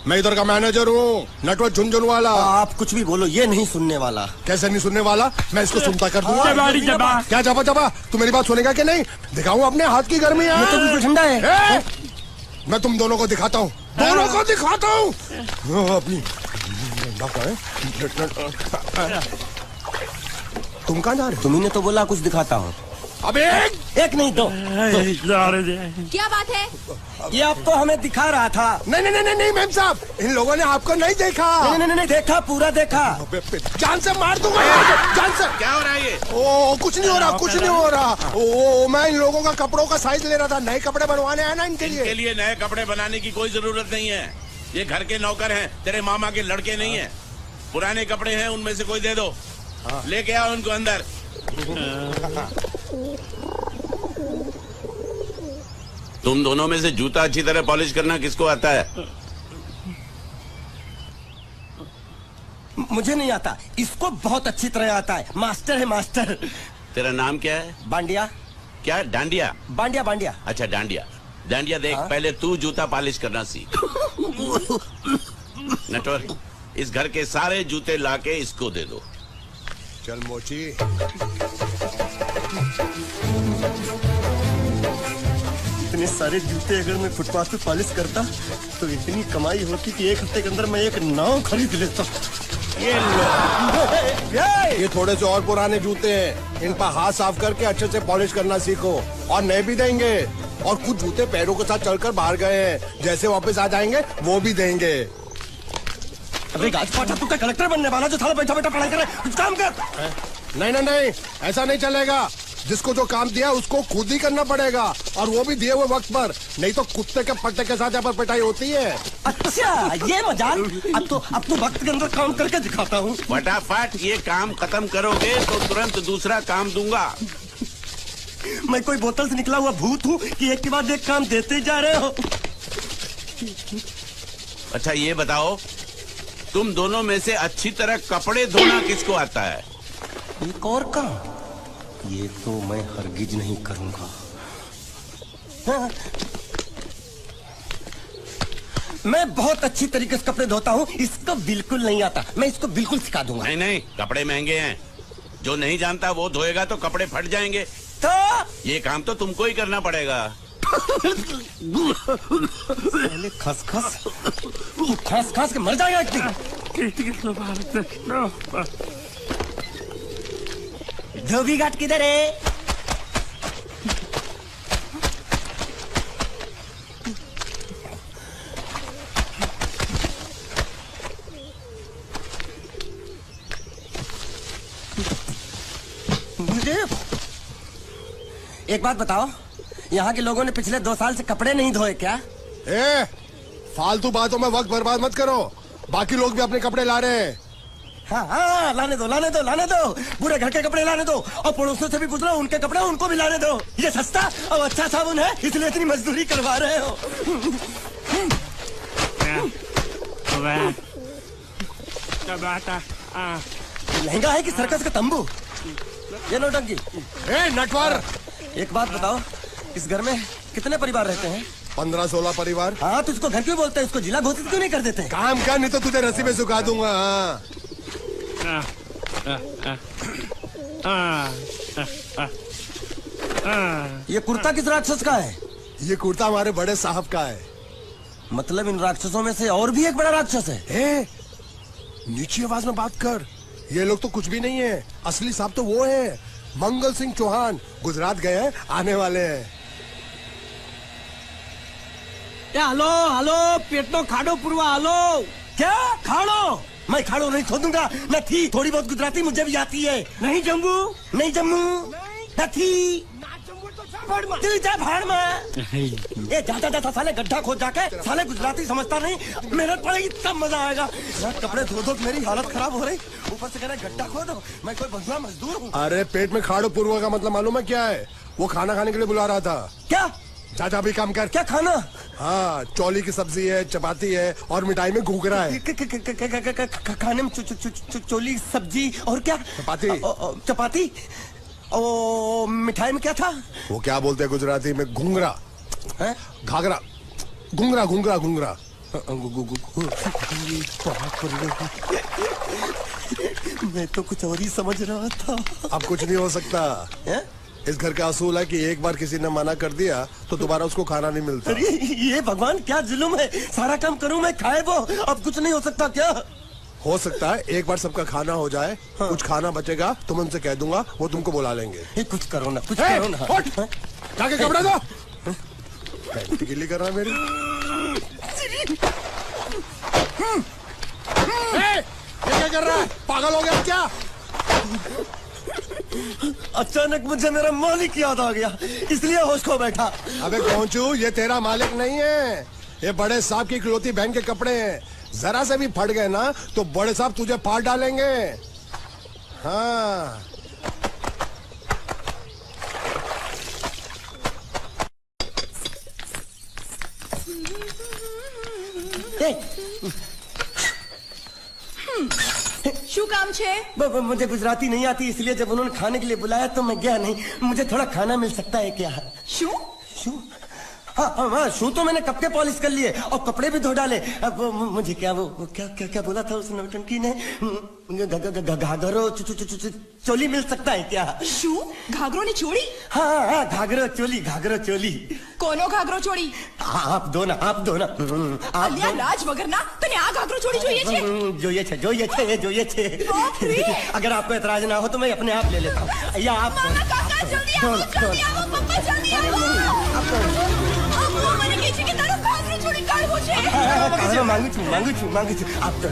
मैं इधर का मैनेजर हूँ, नटवर झुनझुन वाला। आप कुछ भी बोलो, ये नहीं सुनने वाला। कैसे नहीं सुनने वाला? मैं इसको सुनता कर दूंगा। क्या जबा जबा, तू मेरी बात सुनेगा कि नहीं? दिखाऊं अपने हाथ की गर्मी है? ये तो बिल्कुल ठंडा है। मैं तुम दोनों को दिखाता हूँ, दोनों को दिखाता हूँ अपनी। तुम कहाँ जा रहे हो? तुम्ही ने तो बोला कुछ दिखाता हूँ। अब एक नहीं दो। क्या बात है? ये आपको हमें दिखा रहा था। नहीं नहीं नहीं नहीं मैम साहब, इन लोगों ने आपको नहीं देखा। नहीं नहीं नहीं देखा, पूरा देखा। जान से मार दूंगा, जान से। क्या हो रहा है ये? ओ कुछ नहीं हो रहा, कुछ नहीं हो रहा। ओ मैं इन लोगों का कपड़ों का साइज ले रहा था, नए कपड़े बनवाने हैं ना इनके लिए। इनके लिए नए कपड़े बनाने की कोई जरूरत नहीं है। ये घर के नौकर हैं, तेरे मामा के लड़के नहीं हैं। पुराने कपड़े हैं, उनमें से कोई दे दो। लेके आओ उनको अंदर। तुम दोनों में से जूता अच्छी तरह पॉलिश करना किसको आता है? मुझे नहीं आता, इसको बहुत अच्छी तरह आता है। मास्टर है मास्टर। तेरा नाम क्या है? बांडिया। क्या? डांडिया? बांडिया बांडिया। अच्छा डांडिया। डांडिया देख, पहले तू जूता पॉलिश करना सीख। नटवर, इस घर के सारे जूते लाके इसको दे दो। चल मोची। इतने सारे जूते अगर मैं फुटपाथ पे पॉलिश करता तो इतनी कमाई होती कि एक हफ्ते के अंदर मैं एक नाव खरीद लेता। ये थोड़े से और पुराने जूते हैं, इन पर हाथ साफ करके अच्छे से पॉलिश करना सीखो, और नए भी देंगे। और कुछ जूते पैरों के साथ चलकर बाहर गए हैं, जैसे वापस आ जाएंगे वो भी देंगे। अबे गाजपाटा, तू क्या कलेक्टर बनने वाला जो थाला बैठा बैठा पढ़ाई कर रहा है? कुछ काम कर। नहीं नहीं नहीं, ऐसा नहीं चलेगा। जिसको जो काम दिया उसको खुद ही करना पड़ेगा, और वो भी दिए हुए वक्त पर, नहीं तो कुत्ते के पट्टे के साथ यहाँ पर पिटाई होती है। अच्छा ये मजाल। अब तो वक्त के अंदर काम करके दिखाता हूँ। फटाफट ये काम खत्म करोगे तो तुरंत दूसरा काम दूंगा। मैं कोई बोतल से निकला हुआ भूत हूँ कि एक के बाद एक काम देते जा रहे हो? अच्छा ये बताओ, तुम दोनों में से अच्छी तरह कपड़े धोना किसको आता है? एक और काम? ये तो मैं हरगिज नहीं करूंगा। हाँ। मैं बहुत अच्छी तरीके से कपड़े धोता हूँ, इसको बिल्कुल नहीं आता। मैं इसको बिल्कुल सिखा दूंगा। नहीं नहीं, कपड़े महंगे हैं, जो नहीं जानता वो धोएगा तो कपड़े फट जाएंगे। तो ये काम तो तुमको ही करना पड़ेगा। खस खस के मर जाएगा एक दिन। धोबी घाट किधर है? मुझे एक बात बताओ, यहाँ के लोगों ने पिछले 2 साल से कपड़े नहीं धोए क्या? फालतू बातों में वक्त बर्बाद मत करो, बाकी लोग भी अपने कपड़े ला रहे हैं। हाँ, लाने दो। पूरे घर के कपड़े लाने दो, और पड़ोसियों से भी पूछ लो, उनके कपड़े उनको भी लाने दो। ये सस्ता और अच्छा साबुन है, इसलिए इतनी मजदूरी करवा रहे हो। लहंगा है कि सर्कस का तंबू? ये नौटंकी। नटवर, एक बात बताओ, इस घर में कितने परिवार रहते हैं? 15-16 परिवार। हाँ, तो इसको घर क्यों बोलते हैं? इसको जिला घोषित क्यों नहीं कर देते? काम कर, नहीं तो तुझे रस्सी में सुखा दूंगा। ये कुर्ता किस राक्षस का है? ये कुर्ता हमारे बड़े साहब का है। मतलब इन राक्षसों में से और भी एक बड़ा राक्षस है? नीची आवाज में बात कर, ये लोग तो कुछ भी नहीं है। असली साहब तो वो है, मंगल सिंह चौहान। गुजरात गए हैं, आने वाले हैं। हेलो, पेट नो खाड़ो पुरवा। हेलो, क्या खाड़ो? मैं खाड़ो नहीं खोदूंगा। न थी, थोड़ी बहुत गुजराती मुझे भी आती है। नहीं जम्मू, न थी। तू जा भाड़ में। ये जाता साले गड्ढा खोद जाके, साले गुजराती समझता नहीं। मेहनत पड़ेगी तब मजा आएगा। कपड़े धो धो मेरी हालत खराब हो रही, ऊपर से कह रहे गड्ढा खोदो। मैं कोई बंधुआ मजदूर हूँ? अरे पेट में खाड़ो पूर्वा का मतलब मालूम है क्या है? वो खाना खाने के लिए बुला रहा था। क्या? जा भी काम कर। क्या खाना? हाँ, चौली की सब्जी है, चपाती है, और मिठाई में घूघरा है। खाने में चोली सब्जी और क्या? चपाती। ओ मिठाई में क्या था? वो क्या बोलते हैं गुजराती में? घूंघरा है? घाघरा। घूंघरा। मैं तो कुछ और ही समझ रहा था। अब कुछ नहीं हो सकता। है? इस घर का असूल है कि एक बार किसी ने मना कर दिया तो दोबारा उसको खाना नहीं मिलता। अरे ये भगवान क्या जुल्म है, सारा काम करूं मैं खाए वो, अब कुछ नहीं हो सकता क्या? हो सकता है एक बार सबका खाना हो जाए, हाँ। कुछ खाना बचेगा तो मैं उनसे कह दूंगा, वो तुमको बुला लेंगे। ये कुछ करो ना, कुछ करो ना। उठ! जाके कपड़े दो। पैंट गिल्ली कर रहा है मेरी। ये क्या कर रहा है? पागल हो गया क्या? अचानक मुझे मेरा मालिक याद आ गया, इसलिए होश खो बैठा। अबे पहुंचू, ये तेरा मालिक नहीं है, ये बड़े साहब की इकलौती बहन के कपड़े हैं। जरा से भी फट गए ना तो बड़े साहब तुझे फाड़ डालेंगे। हाँ। શું કામ છે? मुझे गुजराती नहीं आती, इसलिए जब उन्होंने खाने के लिए बुलाया तो मैं गया नहीं। मुझे थोड़ा खाना मिल सकता है क्या? શું? शू? हाँ, शू तो मैंने कब के पॉलिश कर लिए और कपड़े भी धो डाले। अब मुझे क्या वो क्या क्या क्या बोला था उस नौटंकी ने? घाघरो चोली मिल सकता है क्या? શું? ઘાઘરોની ચોળી? हाँ, घाघरो चोली। કોનો ઘાઘરો ચોળી? आप दो ना। અલ્યા લાજ વગરના તને આ ઘાઘરો ચોળી જોઈએ છે? જોઈએ છે। बाप रे! अगर आपको एतराज ना हो तो मैं अपने आप ले लेता हूँ, या आप મામા કાકા જલ્દી આવો પપ્પા જલ્દી આવો। અમ્મા મને કહે છે કે તારો ઘાઘરો ચોળી કાઢવો છે। मांगू છું। आप तो